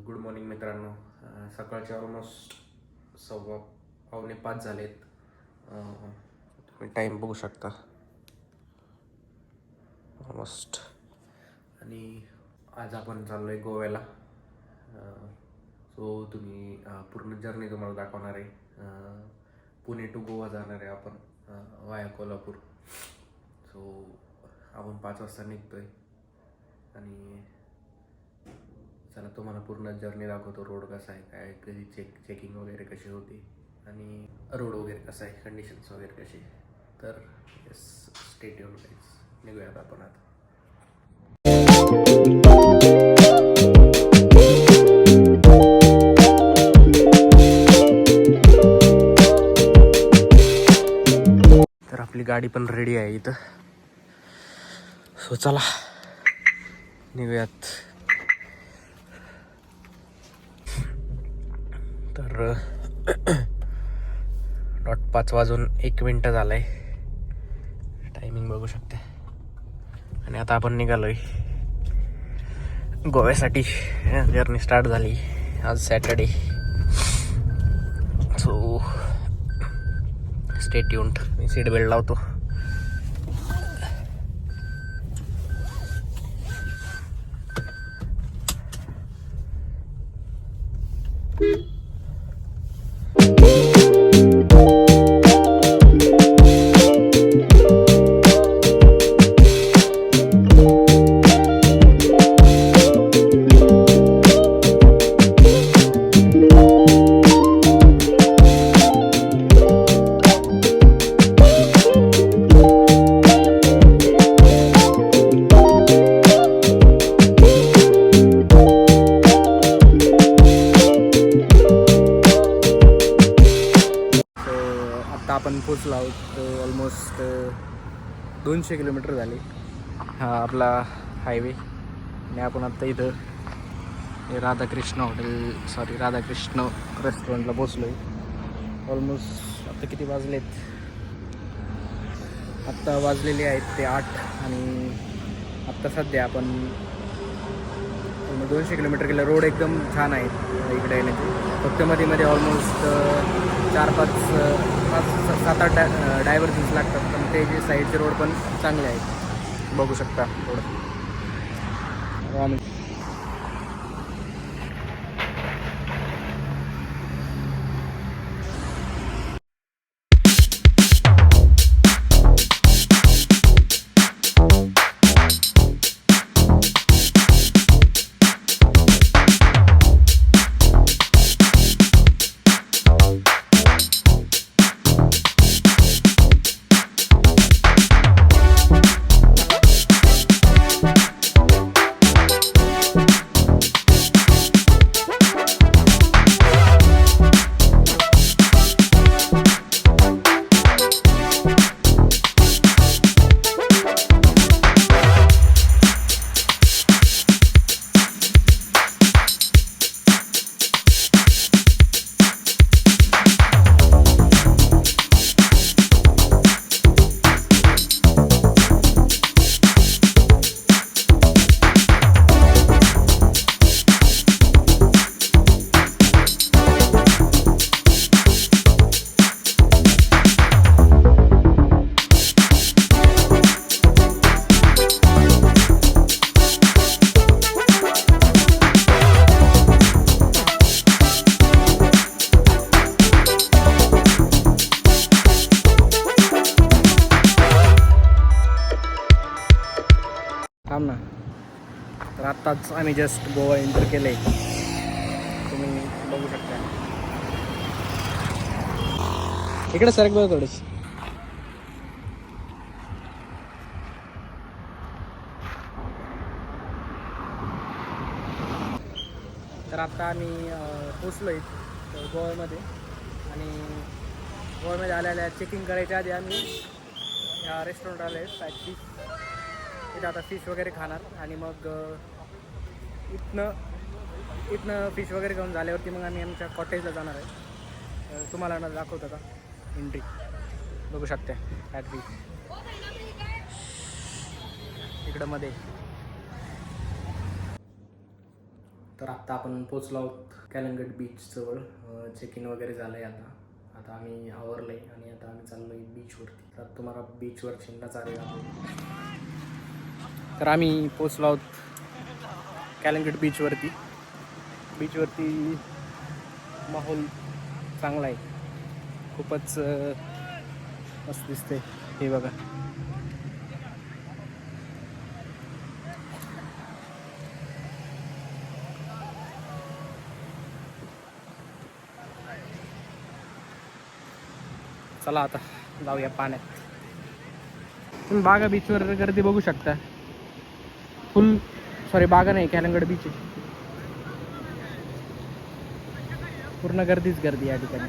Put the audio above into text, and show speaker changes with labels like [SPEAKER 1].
[SPEAKER 1] Good morning मित्रांनो. सकाळचे almost 4:15 झालेत. तुम्ही टाईम बघू शकता ऑलमोस्ट. आणि आज आपण चाललो आहे गोव्याला. सो तुम्ही पूर्ण जर्नी तुम्हाला दाखवणार आहे. पुणे टू गोवा जाणार आहे आपण वाया कोल्हापूर. सो आपण 5 वाजता निघतो आहे आणि चला तुम्हाला पूर्ण जर्नी दाखवतो. रोड कसा आहे, काय कधी चेकिंग वगैरे कशी होती आणि रोड वगैरे कसा आहे, कंडिशन्स वगैरे कशी. तर येस, स्टे ट्यून गाईज. निघूयात आपण आता. तर आपली गाडी पण रेडी आहे इथं. सो चला निघूयात. तर 5:01 झालाय. टायमिंग बघू शकते. आणि आता आपण निघालोय गोव्यासाठी. जर्नी स्टार्ट झाली आज सॅटर्डे. So stay tuned. मी सीट बेल्ट लावतो. आपण पोचलो आहोत. ऑलमोस्ट 200 किलोमीटर झाले. हा आपला हायवे. आणि आपण आत्ता इथं राधाकृष्ण रेस्टॉरंटला पोचलो आहे. ऑलमोस्ट आत्ता किती वाजलेत? आत्ता वाजलेले आहेत ते 8. आणि आत्ता सध्या आपण 200 किलोमीटर गेलं. रोड एकदम छान आहे इकडे येण्याची. फक्त मध्ये ऑलमोस्ट 7-8 डायव्हर्जन्स लागतात. पण ते जे साईडचे रोड पण चांगले आहेत, बघू शकता रोड. थांब ना. तर आत्ताच आम्ही जस्ट गोवा एंटर केलं आहे. तुम्ही बघू शकता. इकडे सरक बघ थोडीशी. तर आत्ता आम्ही पोचलो आहे गोव्यामध्ये. आणि गोव्यामध्ये आल्याला चेकिंग करायच्या आधी आम्ही या रेस्टॉरंट आले आहेत. इथं आता फिश वगैरे खाणार. आणि मग इथनं फिश वगैरे घेऊन झाल्यावरती मग आम्ही आमच्या कॉटेजला जाणार आहे. तुम्हाला ना दाखवतो का एंट्री बघू शकते. ॲट बीच इकडं मध्ये
[SPEAKER 2] तर आत्ता आपण पोचलो आहोत कॅलंगट बीचजवळ. चेक इन वगैरे झालं आहे. आता आम्ही आवरलं आहे आणि आता आम्ही चाललो आहे बीचवरती. तर तुम्हाला बीचवर चिंडा चालेल. तर आम्ही पोचलो आहोत कॅलंगट बीचवरती. माहोल चांगला आहे, खूपच मस्त दिसते. हे बघा, चला आता जाऊया पाण्यात. तुम्ही बागा बीचवर गर्दी बघू शकता. बागा नाही, कॅलंगट बीच आहे. पूर्ण गर्दीच गर्दी या ठिकाणी.